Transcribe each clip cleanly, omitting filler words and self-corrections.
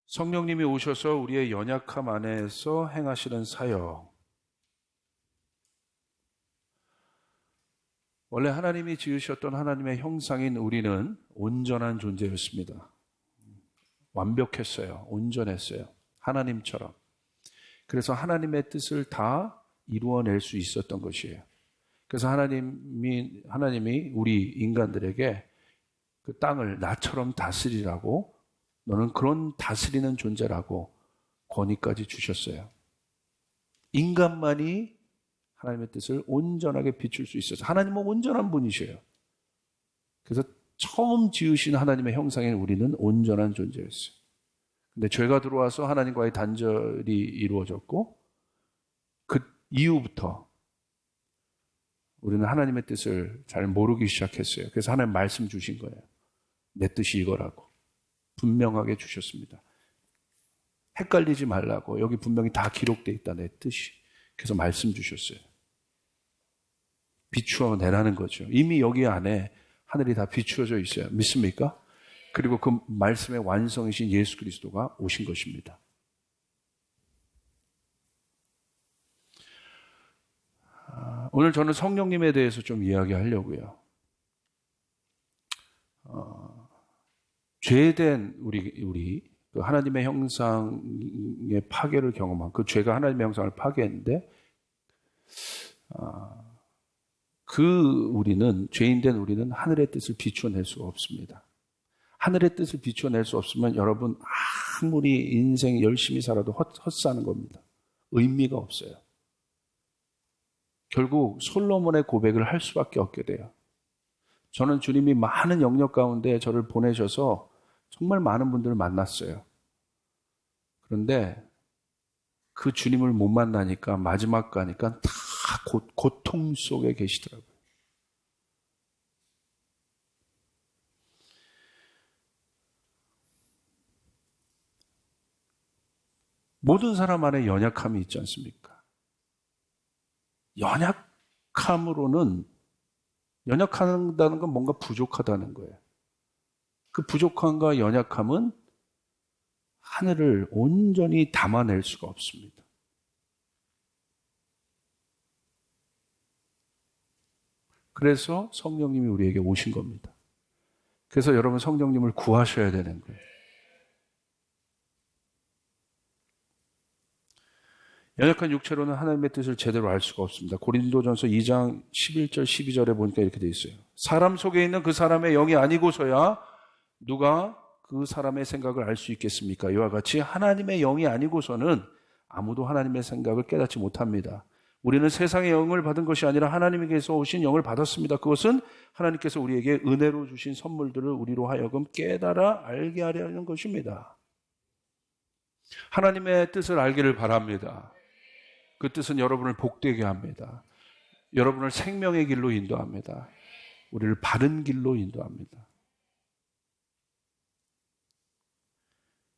성령님이 오셔서 우리의 연약함 안에서 행하시는 사역. 원래 하나님이 지으셨던 하나님의 형상인 우리는 온전한 존재였습니다. 완벽했어요. 온전했어요. 하나님처럼. 그래서 하나님의 뜻을 다 이루어낼 수 있었던 것이에요. 그래서 하나님이 우리 인간들에게 그 땅을 나처럼 다스리라고, 너는 그런 다스리는 존재라고 권위까지 주셨어요. 인간만이 하나님의 뜻을 온전하게 비출 수 있어서, 하나님은 온전한 분이셔요. 그래서 처음 지으신 하나님의 형상인 우리는 온전한 존재였어요. 근데 죄가 들어와서 하나님과의 단절이 이루어졌고, 그 이후부터 우리는 하나님의 뜻을 잘 모르기 시작했어요. 그래서 하나님 말씀 주신 거예요. 내 뜻이 이거라고 분명하게 주셨습니다. 헷갈리지 말라고. 여기 분명히 다 기록되어 있다, 내 뜻이. 그래서 말씀 주셨어요. 비추어 내라는 거죠. 이미 여기 안에 하늘이 다 비추어져 있어요. 믿습니까? 그리고 그 말씀의 완성이신 예수 그리스도가 오신 것입니다. 오늘 저는 성령님에 대해서 좀 이야기하려고요. 죄된 우리 그 하나님의 형상의 파괴를 경험한, 그 죄가 하나님의 형상을 파괴했는데, 죄인된 우리는 하늘의 뜻을 비춰낼 수가 없습니다. 하늘의 뜻을 비춰낼 수 없으면 여러분 아무리 인생 열심히 살아도 헛사는 겁니다. 의미가 없어요. 결국 솔로몬의 고백을 할 수밖에 없게 돼요. 저는 주님이 많은 영역 가운데 저를 보내셔서 정말 많은 분들을 만났어요. 그런데 그 주님을 못 만나니까, 마지막 가니까 다 고통 속에 계시더라고요. 모든 사람 안에 연약함이 있지 않습니까? 연약하다는 건 뭔가 부족하다는 거예요. 그 부족함과 연약함은 하늘을 온전히 담아낼 수가 없습니다. 그래서 성령님이 우리에게 오신 겁니다. 그래서 여러분 성령님을 구하셔야 되는 거예요. 연약한 육체로는 하나님의 뜻을 제대로 알 수가 없습니다. 고린도전서 2장 11절 12절에 보니까 이렇게 돼 있어요. 사람 속에 있는 그 사람의 영이 아니고서야 누가 그 사람의 생각을 알 수 있겠습니까? 이와 같이 하나님의 영이 아니고서는 아무도 하나님의 생각을 깨닫지 못합니다. 우리는 세상의 영을 받은 것이 아니라 하나님에게서 오신 영을 받았습니다. 그것은 하나님께서 우리에게 은혜로 주신 선물들을 우리로 하여금 깨달아 알게 하려는 것입니다. 하나님의 뜻을 알기를 바랍니다. 그 뜻은 여러분을 복되게 합니다. 여러분을 생명의 길로 인도합니다. 우리를 바른 길로 인도합니다.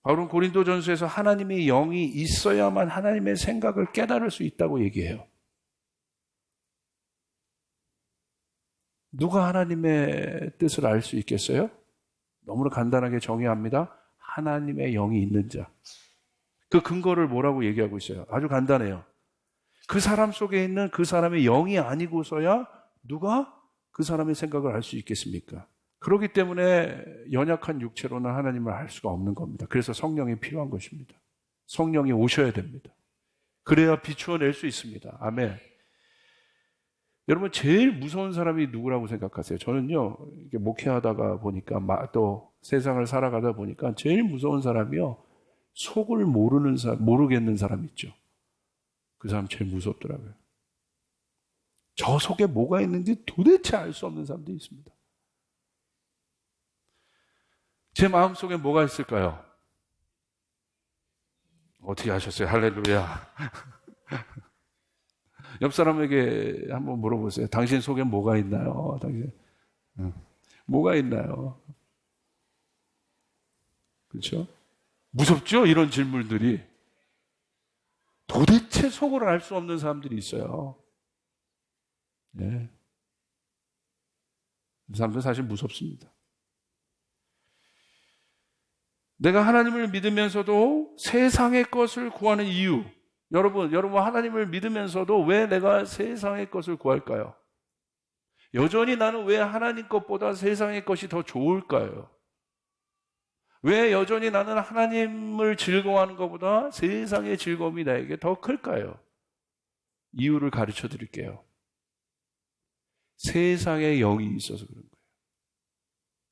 바울은 고린도전서에서 하나님의 영이 있어야만 하나님의 생각을 깨달을 수 있다고 얘기해요. 누가 하나님의 뜻을 알 수 있겠어요? 너무나 간단하게 정의합니다. 하나님의 영이 있는 자. 그 근거를 뭐라고 얘기하고 있어요? 아주 간단해요. 그 사람 속에 있는 그 사람의 영이 아니고서야 누가 그 사람의 생각을 알 수 있겠습니까? 그렇기 때문에 연약한 육체로는 하나님을 알 수가 없는 겁니다. 그래서 성령이 필요한 것입니다. 성령이 오셔야 됩니다. 그래야 비추어낼 수 있습니다. 아멘. 여러분 제일 무서운 사람이 누구라고 생각하세요? 저는요, 이렇게 목회하다가 보니까 또 세상을 살아가다 보니까 제일 무서운 사람이요, 속을 모르겠는 사람 있죠. 그 사람 제일 무섭더라고요. 저 속에 뭐가 있는지 도대체 알 수 없는 사람도 있습니다. 제 마음속에 뭐가 있을까요? 어떻게 아셨어요? 할렐루야. 옆 사람에게 한번 물어보세요. 당신 속에 뭐가 있나요? 뭐가 있나요? 그렇죠? 무섭죠? 이런 질문들이. 도대체 속을 알 수 없는 사람들이 있어요. 네. 그 사람들은 사실 무섭습니다. 내가 하나님을 믿으면서도 세상의 것을 구하는 이유. 여러분 하나님을 믿으면서도 왜 내가 세상의 것을 구할까요? 여전히 나는 왜 하나님 것보다 세상의 것이 더 좋을까요? 왜 여전히 나는 하나님을 즐거워하는 것보다 세상의 즐거움이 나에게 더 클까요? 이유를 가르쳐 드릴게요. 세상의 영이 있어서 그런 거예요.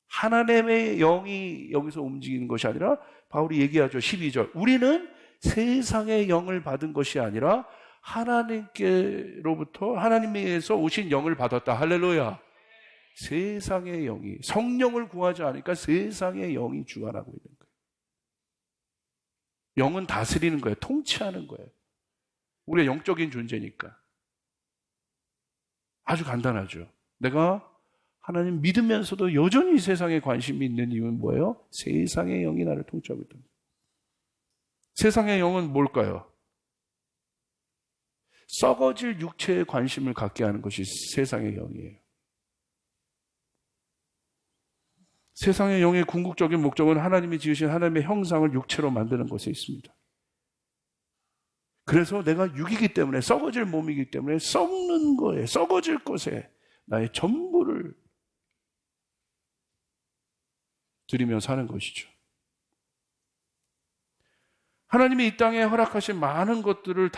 하나님의 영이 여기서 움직이는 것이 아니라 바울이 얘기하죠. 12절. 우리는 세상의 영을 받은 것이 아니라 하나님께로부터 하나님에게서 오신 영을 받았다. 할렐루야. 세상의 영이, 성령을 구하지 않으니까 세상의 영이 주관하고 있는 거예요. 영은 다스리는 거예요. 통치하는 거예요. 우리가 영적인 존재니까. 아주 간단하죠. 내가 하나님 믿으면서도 여전히 세상에 관심이 있는 이유는 뭐예요? 세상의 영이 나를 통치하고 있다. 세상의 영은 뭘까요? 썩어질 육체에 관심을 갖게 하는 것이 세상의 영이에요. 세상의 영의 궁극적인 목적은 하나님이 지으신 하나님의 형상을 육체로 만드는 것에 있습니다. 그래서 내가 육이기 때문에, 썩어질 몸이기 때문에 썩는 거에, 썩어질 것에 나의 전부를 드리며 사는 것이죠. 하나님이 이 땅에 허락하신 많은 것들을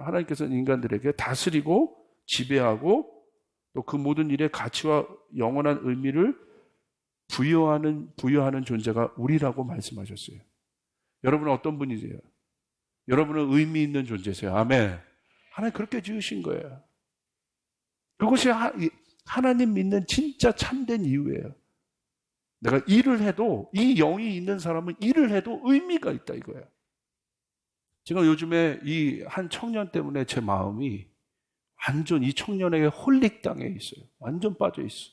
하나님께서는 인간들에게 다스리고 지배하고 또 그 모든 일의 가치와 영원한 의미를 부여하는 존재가 우리라고 말씀하셨어요. 여러분은 어떤 분이세요? 여러분은 의미 있는 존재세요. 아멘. 하나님 그렇게 지으신 거예요. 그것이 하나님 믿는 진짜 참된 이유예요. 내가 일을 해도, 이 영이 있는 사람은 일을 해도 의미가 있다 이거예요. 제가 요즘에 이 한 청년 때문에 제 마음이 완전 이 청년에게 홀릭당해 있어요. 완전 빠져 있어.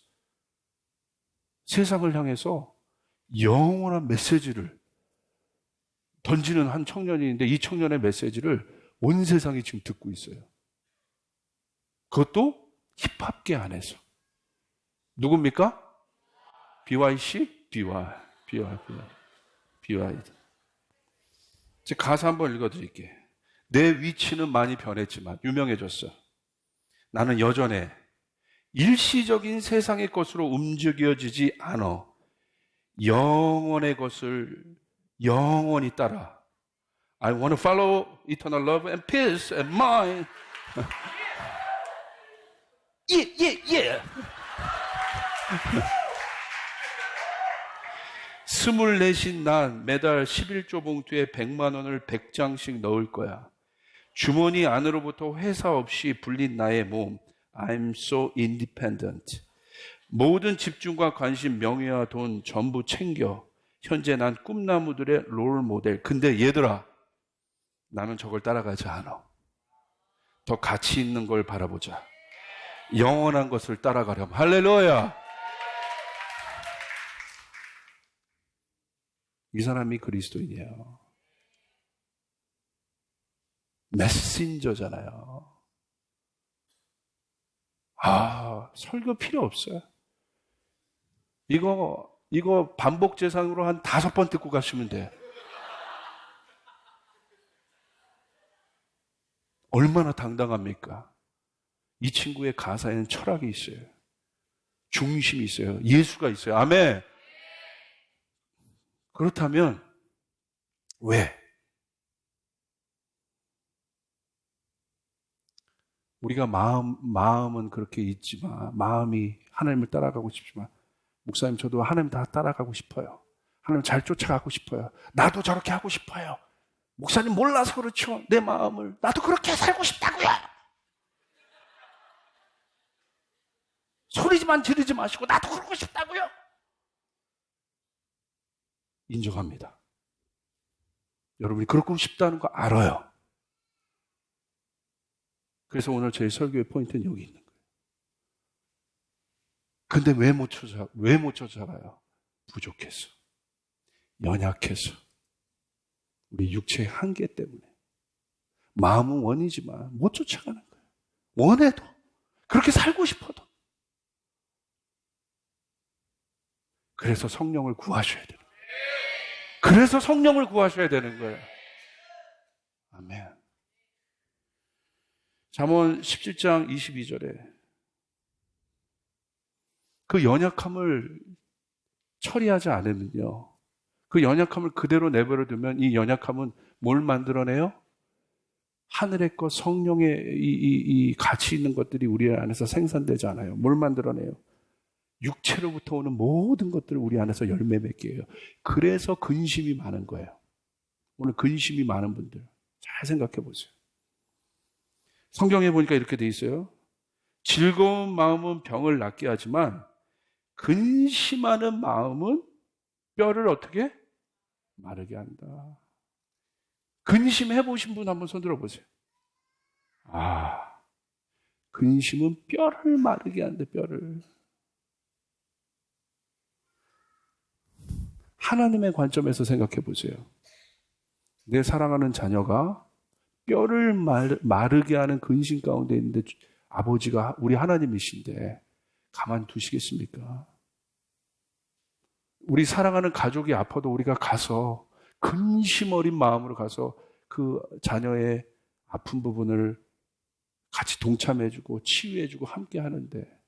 세상을 향해서 영원한 메시지를 던지는 한 청년이 있는데 이 청년의 메시지를 온 세상이 지금 듣고 있어요. 그것도 힙합계 안에서. 누굽니까? BYC? BY. 제 가사 한번 읽어드릴게요. 내 위치는 많이 변했지만 유명해졌어. 나는 여전해. 일시적인 세상의 것으로 움직여지지 않아. 영원의 것을 영원히 따라. I want to follow eternal love and peace and mine. Yeah. 24신 난 매달 11조 봉투에 100만 원을 100장씩 넣을 거야. 주머니 안으로부터 회사 없이 불린 나의 몸. I'm so independent. 모든 집중과 관심, 명예와 돈 전부 챙겨. 현재 난 꿈나무들의 롤 모델. 근데 얘들아, 나는 저걸 따라가지 않아. 더 가치 있는 걸 바라보자. 영원한 것을 따라가렴. 할렐루야. 이 사람이 그리스도인이에요. 메신저잖아요. 설교 필요 없어요. 이거 반복 재상으로 한 5번 듣고 가시면 돼. 얼마나 당당합니까? 이 친구의 가사에는 철학이 있어요. 중심이 있어요. 예수가 있어요. 아멘. 그렇다면 왜? 우리가 마음은 그렇게 있지만, 마음이 하나님을 따라가고 싶지만, 목사님 저도 하나님 다 따라가고 싶어요. 하나님 잘 쫓아가고 싶어요. 나도 저렇게 하고 싶어요. 목사님 몰라서 그렇죠. 내 마음을. 나도 그렇게 살고 싶다고요. 소리지만 지르지 마시고 나도 그러고 싶다고요. 인정합니다. 여러분이 그러고 싶다는 거 알아요. 그래서 오늘 제 설교의 포인트는 여기 있는 거예요. 근데 왜 못 쫓아가요? 부족해서. 연약해서. 우리 육체의 한계 때문에. 마음은 원이지만 못 쫓아가는 거예요. 원해도. 그렇게 살고 싶어도. 그래서 성령을 구하셔야 돼요. 그래서 성령을 구하셔야 되는 거예요. 아멘. 잠언 17장 22절에 그 연약함을 처리하지 않으면요, 그 연약함을 그대로 내버려 두면 이 연약함은 뭘 만들어내요? 하늘의 것, 성령의 이 가치 있는 것들이 우리 안에서 생산되지 않아요. 뭘 만들어내요? 육체로부터 오는 모든 것들을 우리 안에서 열매 맺게 해요. 그래서 근심이 많은 거예요. 오늘 근심이 많은 분들 잘 생각해 보세요. 성경에 보니까 이렇게 돼 있어요. 즐거운 마음은 병을 낫게 하지만 근심하는 마음은 뼈를 어떻게? 마르게 한다. 근심해 보신 분 한번 손 들어 보세요. 근심은 뼈를 마르게 한다, 뼈를. 하나님의 관점에서 생각해 보세요. 내 사랑하는 자녀가 뼈를 마르게 하는 근심 가운데 있는데 아버지가 우리 하나님이신데 가만 두시겠습니까? 우리 사랑하는 가족이 아파도 우리가 가서 근심 어린 마음으로 가서 그 자녀의 아픈 부분을 같이 동참해주고 치유해주고 함께 하는데,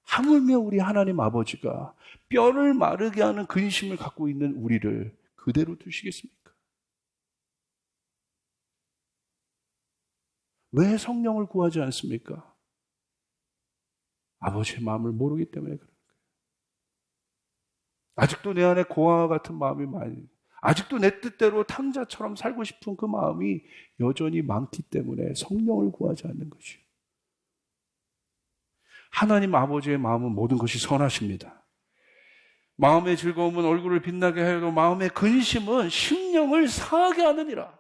하물며 우리 하나님 아버지가 뼈를 마르게 하는 근심을 갖고 있는 우리를 그대로 두시겠습니까? 왜 성령을 구하지 않습니까? 아버지의 마음을 모르기 때문에 그런 거예요. 아직도 내 안에 고아와 같은 마음이 많이, 아직도 내 뜻대로 탕자처럼 살고 싶은 그 마음이 여전히 많기 때문에 성령을 구하지 않는 것이에요. 하나님 아버지의 마음은 모든 것이 선하십니다. 마음의 즐거움은 얼굴을 빛나게 하여도 마음의 근심은 심령을 상하게 하느니라.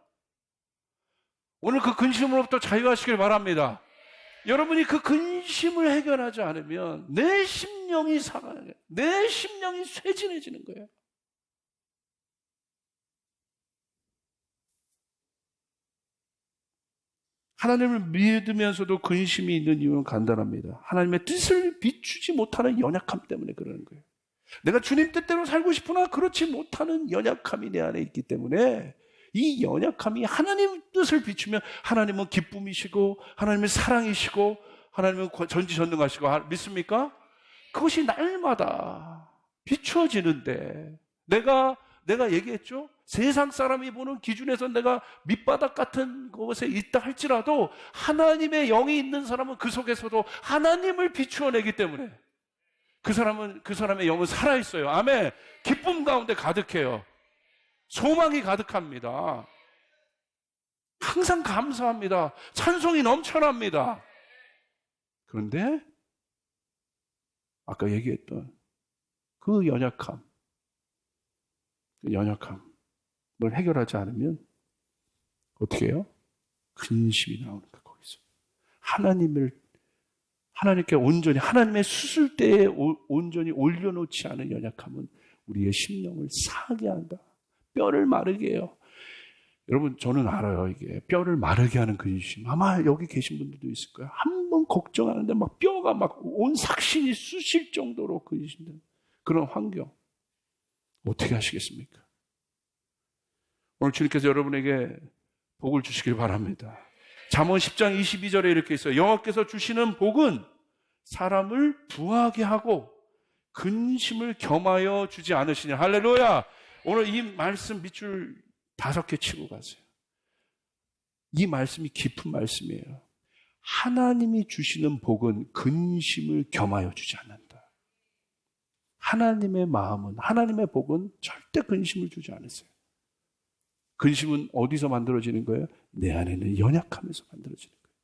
오늘 그 근심으로부터 자유하시길 바랍니다. 여러분이 그 근심을 해결하지 않으면 내 심령이 상하게, 내 심령이 쇠진해지는 거예요. 하나님을 믿으면서도 근심이 있는 이유는 간단합니다. 하나님의 뜻을 비추지 못하는 연약함 때문에 그러는 거예요. 내가 주님 뜻대로 살고 싶으나 그렇지 못하는 연약함이 내 안에 있기 때문에 이 연약함이 하나님 뜻을 비추면 하나님은 기쁨이시고 하나님은 사랑이시고 하나님은 전지전능하시고 믿습니까? 그것이 날마다 비추어지는데 내가 얘기했죠? 세상 사람이 보는 기준에서 내가 밑바닥 같은 곳에 있다 할지라도 하나님의 영이 있는 사람은 그 속에서도 하나님을 비추어내기 때문에 그 사람의 영은 살아있어요. 아멘. 기쁨 가운데 가득해요. 소망이 가득합니다. 항상 감사합니다. 찬송이 넘쳐납니다. 그런데 아까 얘기했던 그 연약함을 해결하지 않으면 어떻게 해요? 근심이 나오는 거예요. 거기서 하나님께 온전히 하나님의 수술대에 온전히 올려놓지 않은 연약함은 우리의 심령을 상하게 한다. 뼈를 마르게 해요. 여러분, 저는 알아요. 이게 뼈를 마르게 하는 근심. 아마 여기 계신 분들도 있을 거예요. 한 번 걱정하는데 막 뼈가 막 온 삭신이 쑤실 정도로 근심되는 그런 환경. 어떻게 하시겠습니까? 오늘 주님께서 여러분에게 복을 주시길 바랍니다. 잠언 10장 22절에 이렇게 있어요. 여호와께서 주시는 복은 사람을 부하게 하고 근심을 겸하여 주지 않으시냐. 할렐루야. 오늘 이 말씀 밑줄 5개 치고 가세요. 이 말씀이 깊은 말씀이에요. 하나님이 주시는 복은 근심을 겸하여 주지 않는다. 하나님의 마음은, 하나님의 복은 절대 근심을 주지 않으세요. 근심은 어디서 만들어지는 거예요? 내 안에는 연약함에서 만들어지는 거예요.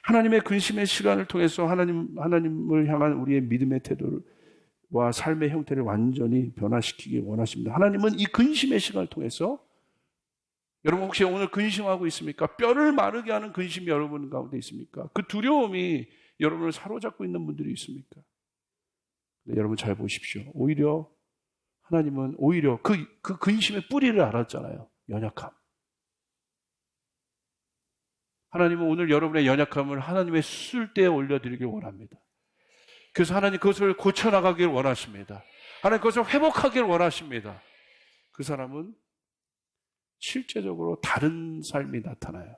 하나님의 근심의 시간을 통해서 하나님을 향한 우리의 믿음의 태도와 삶의 형태를 완전히 변화시키기 원하십니다. 하나님은 이 근심의 시간을 통해서, 여러분 혹시 오늘 근심하고 있습니까? 뼈를 마르게 하는 근심이 여러분 가운데 있습니까? 그 두려움이 여러분을 사로잡고 있는 분들이 있습니까? 네, 여러분 잘 보십시오. 오히려 하나님은 오히려 그 근심의 뿌리를 알았잖아요. 연약함. 하나님은 오늘 여러분의 연약함을 하나님의 수술대에 올려드리길 원합니다. 그래서 하나님 그것을 고쳐나가길 원하십니다. 하나님 그것을 회복하기를 원하십니다. 그 사람은 실제적으로 다른 삶이 나타나요.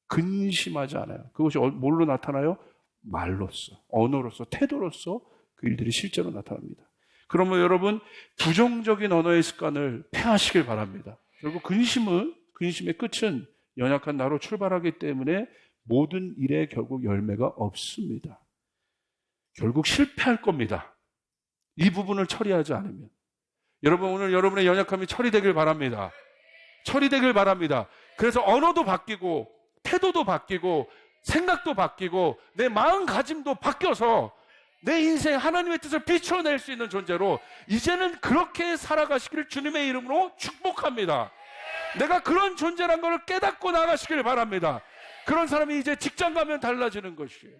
근심하지 않아요. 그것이 뭘로 나타나요? 말로써, 언어로서, 태도로서 그 일들이 실제로 나타납니다. 그러면 여러분, 부정적인 언어의 습관을 폐하시길 바랍니다. 결국 근심의 끝은 연약한 나로 출발하기 때문에 모든 일에 결국 열매가 없습니다. 결국 실패할 겁니다. 이 부분을 처리하지 않으면. 여러분, 오늘 여러분의 연약함이 처리되길 바랍니다. 처리되길 바랍니다. 그래서 언어도 바뀌고 태도도 바뀌고 생각도 바뀌고 내 마음가짐도 바뀌어서 내 인생 하나님의 뜻을 비춰낼 수 있는 존재로 이제는 그렇게 살아가시기를 주님의 이름으로 축복합니다. 내가 그런 존재란 걸 깨닫고 나가시길 바랍니다. 그런 사람이 이제 직장 가면 달라지는 것이에요.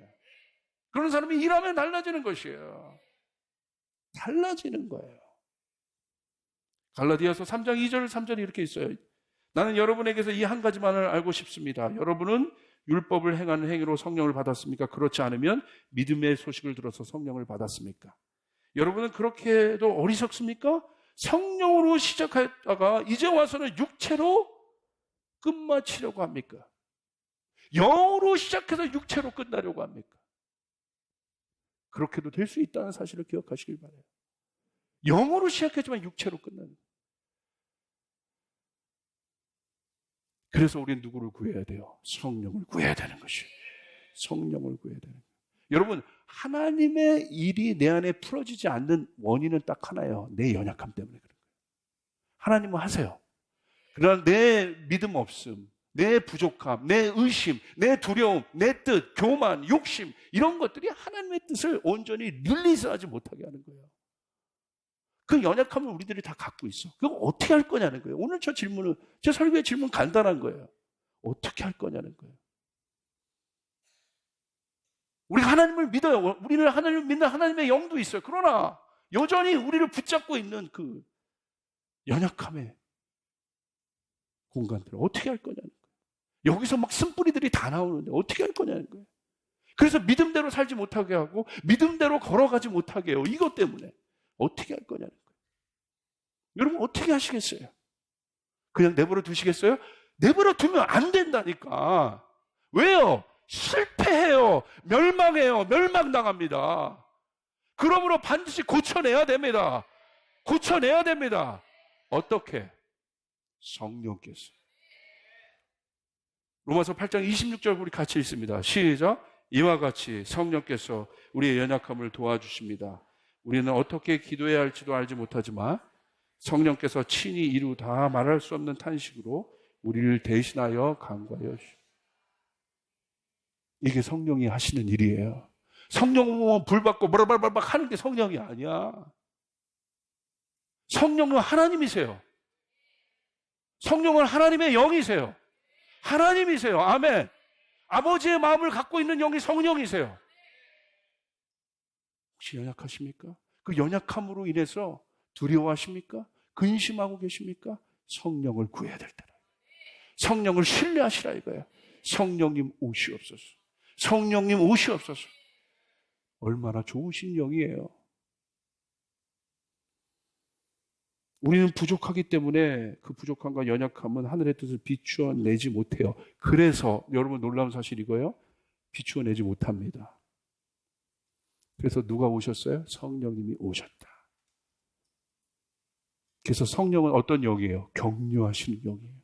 그런 사람이 일하면 달라지는 것이에요. 달라지는 거예요. 갈라디아서 3장 2절 3절이 이렇게 있어요. 나는 여러분에게서 이 한 가지만을 알고 싶습니다. 여러분은 율법을 행하는 행위로 성령을 받았습니까? 그렇지 않으면 믿음의 소식을 들어서 성령을 받았습니까? 여러분은 그렇게도 어리석습니까? 성령으로 시작했다가 이제 와서는 육체로 끝마치려고 합니까? 영으로 시작해서 육체로 끝나려고 합니까? 그렇게도 될 수 있다는 사실을 기억하시길 바라요. 영으로 시작했지만 육체로 끝나는 거예요. 그래서 우리는 누구를 구해야 돼요? 성령을 구해야 되는 것이에요. 성령을 구해야 되는 거예요. 여러분, 하나님의 일이 내 안에 풀어지지 않는 원인은 딱 하나예요. 내 연약함 때문에 그런 거예요. 하나님은 하세요. 그러나 내 믿음 없음, 내 부족함, 내 의심, 내 두려움, 내 뜻, 교만, 욕심 이런 것들이 하나님의 뜻을 온전히 릴리즈하지 못하게 하는 거예요. 그 연약함을 우리들이 다 갖고 있어. 그거 어떻게 할 거냐는 거예요. 오늘 제 설교의 질문 간단한 거예요. 어떻게 할 거냐는 거예요. 우리가 하나님을 믿어요. 우리는 하나님을 믿는 하나님의 영도 있어요. 그러나 여전히 우리를 붙잡고 있는 그 연약함의 공간들을 어떻게 할 거냐는 거예요. 여기서 막 쓴뿌리들이 다 나오는데 어떻게 할 거냐는 거예요. 그래서 믿음대로 살지 못하게 하고 믿음대로 걸어가지 못하게 해요. 이것 때문에. 어떻게 할 거냐는 거예요. 여러분 어떻게 하시겠어요? 그냥 내버려 두시겠어요? 내버려 두면 안 된다니까. 왜요? 실패해요. 멸망해요. 멸망당합니다. 그러므로 반드시 고쳐내야 됩니다. 고쳐내야 됩니다. 어떻게? 성령께서. 로마서 8장 26절 우리 같이 읽습니다. 시작. 이와 같이 성령께서 우리의 연약함을 도와주십니다. 우리는 어떻게 기도해야 할지도 알지 못하지만 성령께서 친히 이루다 말할 수 없는 탄식으로 우리를 대신하여 간구하여 주십니다. 이게 성령이 하시는 일이에요. 성령은 불 받고 뭐라바라박 하는 게 성령이 아니야. 성령은 하나님이세요. 성령은 하나님의 영이세요. 하나님이세요. 아멘. 아버지의 마음을 갖고 있는 영이 성령이세요. 혹시 연약하십니까? 그 연약함으로 인해서 두려워하십니까? 근심하고 계십니까? 성령을 구해야 될 때라. 성령을 신뢰하시라 이거예요. 성령님 오시옵소서. 성령님 오시옵소서. 얼마나 좋으신 영이에요. 우리는 부족하기 때문에 그 부족함과 연약함은 하늘의 뜻을 비추어내지 못해요. 그래서 여러분 놀라운 사실 이거예요. 비추어내지 못합니다. 그래서 누가 오셨어요? 성령님이 오셨다. 그래서 성령은 어떤 영이에요? 격려하시는 영이에요.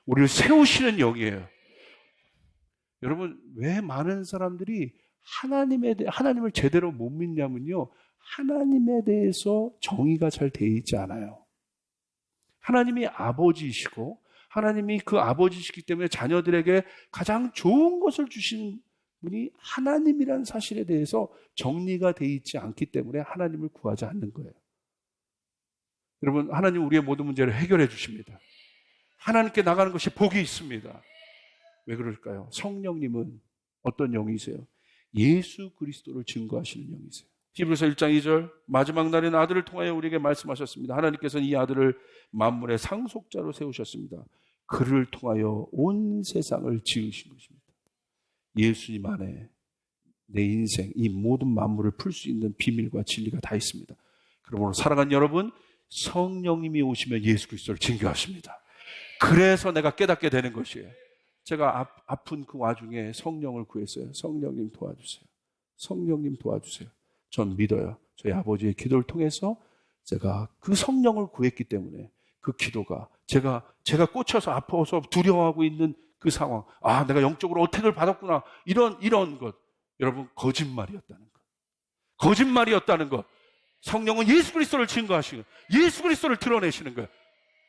우리를 세우시는 영이에요. 여러분 왜 많은 사람들이 하나님을 제대로 못 믿냐면요. 하나님에 대해서 정의가 잘 돼 있지 않아요. 하나님이 아버지이시고 하나님이 그 아버지시기 때문에 자녀들에게 가장 좋은 것을 주신 분이 하나님이라는 사실에 대해서 정리가 돼 있지 않기 때문에 하나님을 구하지 않는 거예요. 여러분 하나님 우리의 모든 문제를 해결해 주십니다. 하나님께 나가는 것이 복이 있습니다. 왜 그럴까요? 성령님은 어떤 영이세요? 예수 그리스도를 증거하시는 영이세요. 히브리서 1장 2절 마지막 날에는 아들을 통하여 우리에게 말씀하셨습니다. 하나님께서는 이 아들을 만물의 상속자로 세우셨습니다. 그를 통하여 온 세상을 지으신 것입니다. 예수님 안에 내 인생 이 모든 만물을 풀 수 있는 비밀과 진리가 다 있습니다. 그러므로 사랑하는 여러분, 성령님이 오시면 예수 그리스도를 증거하십니다. 그래서 내가 깨닫게 되는 것이에요. 제가 아픈 그 와중에 성령을 구했어요. 성령님 도와주세요. 성령님 도와주세요. 전 믿어요. 저희 아버지의 기도를 통해서 제가 그 성령을 구했기 때문에 그 기도가 제가 꽂혀서 아파서 두려워하고 있는 그 상황, 내가 영적으로 어택을 받았구나, 이런 것, 여러분, 거짓말이었다는 것. 거짓말이었다는 것. 성령은 예수 그리스도를 증거하시는 거예요. 예수 그리스도를 드러내시는 거예요.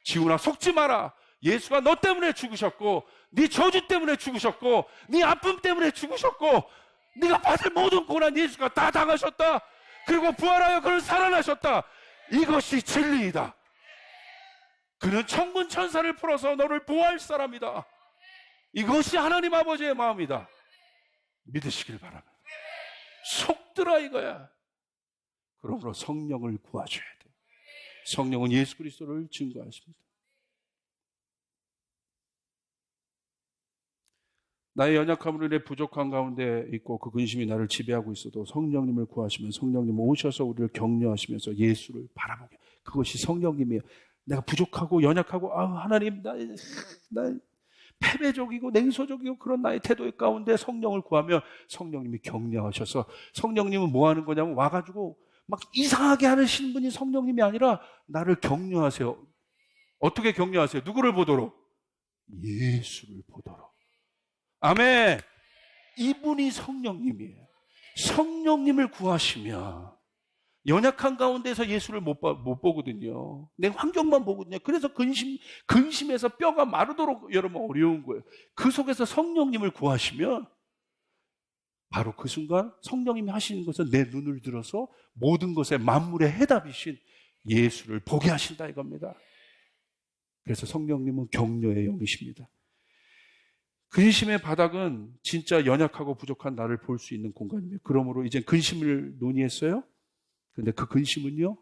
지훈아, 속지 마라. 예수가 너 때문에 죽으셨고, 네 저주 때문에 죽으셨고, 네 아픔 때문에 죽으셨고, 네가 받을 모든 고난 예수가 다 당하셨다. 그리고 부활하여 그를 살아나셨다. 이것이 진리이다. 그는 천군 천사를 풀어서 너를 보호할 사람이다. 이것이 하나님 아버지의 마음이다. 믿으시길 바랍니다. 속들어 이거야. 그러므로 성령을 구하셔야 돼요. 성령은 예수 그리스도를 증거하십니다. 나의 연약함으로 인해 부족한 가운데 있고 그 근심이 나를 지배하고 있어도 성령님을 구하시면 성령님 오셔서 우리를 격려하시면서 예수를 바라보게. 그것이 성령님이에요. 내가 부족하고 연약하고 하나님 나 패배적이고 냉소적이고 그런 나의 태도의 가운데 성령을 구하면 성령님이 격려하셔서, 성령님은 뭐 하는 거냐면 와가지고 막 이상하게 하시는 분이 성령님이 아니라 나를 격려하세요. 어떻게 격려하세요? 누구를 보도록? 예수를 보도록. 아멘. 이분이 성령님이에요. 성령님을 구하시면 연약한 가운데서 예수를 못 보거든요. 내 환경만 보거든요. 그래서 근심에서 뼈가 마르도록 여러분 어려운 거예요. 그 속에서 성령님을 구하시면 바로 그 순간 성령님이 하시는 것은 내 눈을 들어서 모든 것에 만물의 해답이신 예수를 보게 하신다 이겁니다. 그래서 성령님은 격려의 영이십니다. 근심의 바닥은 진짜 연약하고 부족한 나를 볼 수 있는 공간입니다. 그러므로 이제 근심을 논의했어요. 근데 그 근심은요,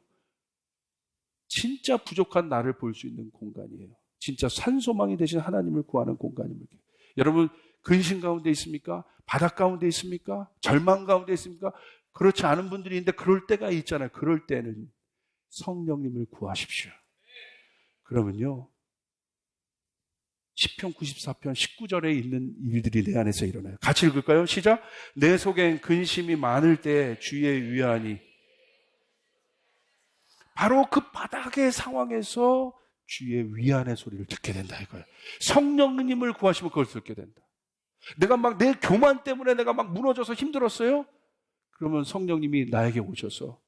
진짜 부족한 나를 볼 수 있는 공간이에요. 진짜 산소망이 되신 하나님을 구하는 공간입니다. 여러분, 근심 가운데 있습니까? 바닥 가운데 있습니까? 절망 가운데 있습니까? 그렇지 않은 분들이 있는데 그럴 때가 있잖아요. 그럴 때는 성령님을 구하십시오. 그러면요, 시편 94편 19절에 있는 일들이 내 안에서 일어나요. 같이 읽을까요? 시작. 내 속엔 근심이 많을 때 주의 위안이. 바로 그 바닥의 상황에서 주의 위안의 소리를 듣게 된다 이거예요. 성령님을 구하시면 그걸 듣게 된다. 내가 막 내 교만 때문에 내가 막 무너져서 힘들었어요? 그러면 성령님이 나에게 오셔서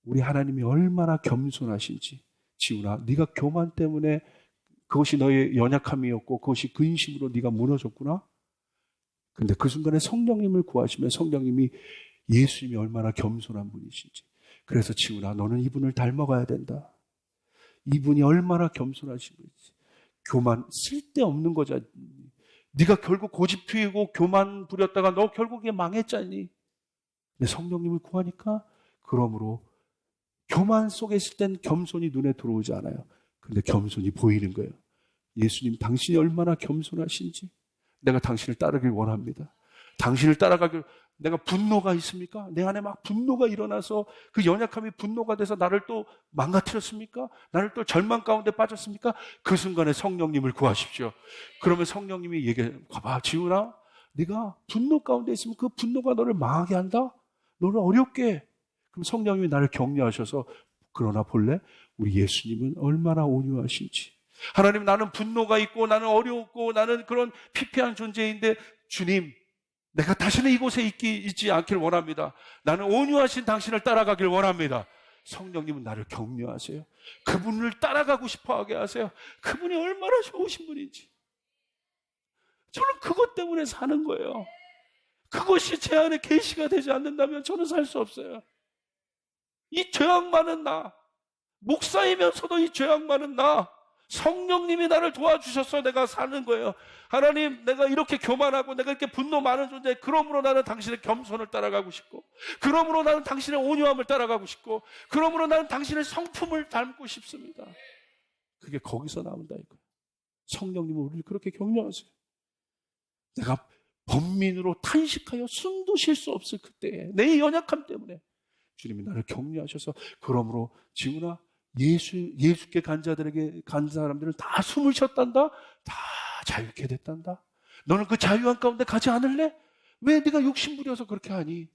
우리 하나님이 얼마나 겸손하신지, 지훈아, 네가 교만 때문에 그것이 너의 연약함이었고 그것이 근심으로 네가 무너졌구나. 근데 그 순간에 성령님을 구하시면 성령님이 예수님이 얼마나 겸손한 분이신지, 그래서 지훈아, 너는 이분을 닮아가야 된다. 이분이 얼마나 겸손하신 분인지. 교만 쓸데없는 거잖아. 네가 결국 고집 피우고 교만 부렸다가 너 결국에 망했잖니. 근데 성령님을 구하니까, 그러므로 교만 속에 있을 땐 겸손이 눈에 들어오지 않아요. 근데 겸손이 보이는 거예요. 예수님, 당신이 얼마나 겸손하신지 내가 당신을 따르길 원합니다. 당신을 따라가길. 내가 분노가 있습니까? 내 안에 막 분노가 일어나서 그 연약함이 분노가 돼서 나를 또 망가뜨렸습니까? 나를 또 절망 가운데 빠졌습니까? 그 순간에 성령님을 구하십시오. 그러면 성령님이 얘기해, 봐봐, 지훈아, 네가 분노 가운데 있으면 그 분노가 너를 망하게 한다? 너를 어렵게 해. 그럼 성령님이 나를 격려하셔서, 그러나 볼래? 우리 예수님은 얼마나 온유하신지. 하나님, 나는 분노가 있고 나는 어려웠고 나는 그런 피폐한 존재인데 주님, 내가 다시는 이곳에 있지 않기를 원합니다. 나는 온유하신 당신을 따라가길 원합니다. 성령님은 나를 격려하세요. 그분을 따라가고 싶어하게 하세요. 그분이 얼마나 좋으신 분인지. 저는 그것 때문에 사는 거예요. 그것이 제 안에 계시가 되지 않는다면 저는 살 수 없어요. 이 죄악 많은 나, 목사이면서도 이 죄악 많은 나, 성령님이 나를 도와주셔서 내가 사는 거예요. 하나님, 내가 이렇게 교만하고 내가 이렇게 분노 많은 존재, 그러므로 나는 당신의 겸손을 따라가고 싶고, 그러므로 나는 당신의 온유함을 따라가고 싶고, 그러므로 나는 당신의 성품을 닮고 싶습니다. 그게 거기서 나온다 이거예요. 성령님은 우리를 그렇게 격려하세요. 내가 범민으로 탄식하여 숨도 쉴 수 없을 그때에 내 연약함 때문에 주님이 나를 격려하셔서 그러므로 지훈아 예수께 간 자들에게 간 사람들은 다 숨을 쉬었단다. 다 자유케 됐단다. 너는 그 자유한 가운데 가지 않을래? 왜 네가 욕심 부려서 그렇게 하니?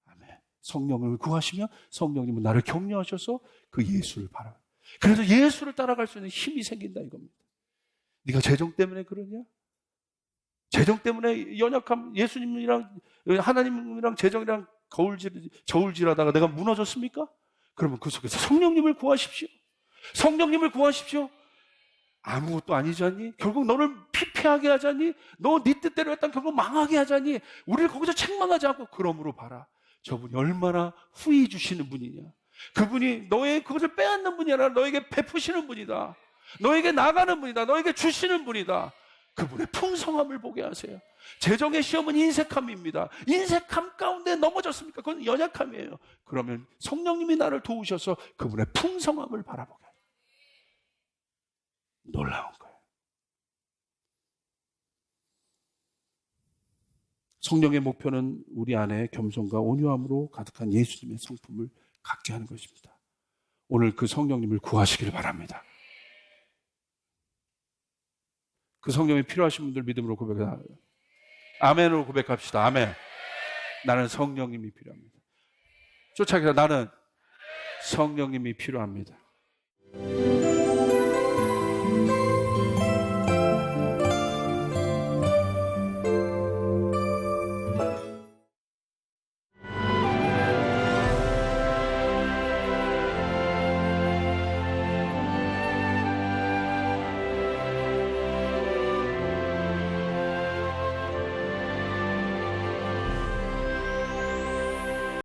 아멘. 성령을 구하시면 성령님은 나를 격려하셔서 그 예수를 바라. 그래서 예수를 따라갈 수 있는 힘이 생긴다 이겁니다. 네가 재정 때문에 그러냐? 재정 때문에 연약함, 예수님이랑 하나님이랑 재정이랑 저울질하다가 내가 무너졌습니까? 그러면 그 속에서 성령님을 구하십시오. 성령님을 구하십시오. 아무것도 아니지 않니? 결국 너를 피폐하게 하자니? 너 네 뜻대로 했던 결국 망하게 하자니? 우리를 거기서 책망하지 않고 그러므로 봐라. 저분이 얼마나 후히 주시는 분이냐. 그분이 너의 그것을 빼앗는 분이 아니라 너에게 베푸시는 분이다. 너에게 나가는 분이다. 너에게 주시는 분이다. 그분의 풍성함을 보게 하세요. 재정의 시험은 인색함입니다. 인색함 가운데 넘어졌습니까? 그건 연약함이에요. 그러면 성령님이 나를 도우셔서 그분의 풍성함을 바라보게 해요. 놀라운 거예요. 성령의 목표는 우리 안에 겸손과 온유함으로 가득한 예수님의 성품을 갖게 하는 것입니다. 오늘 그 성령님을 구하시길 바랍니다. 그 성령이 필요하신 분들 믿음으로 고백합니다. 아멘으로 고백합시다. 아멘. 나는 성령님이 필요합니다. 쫓아가서 나는 성령님이 필요합니다.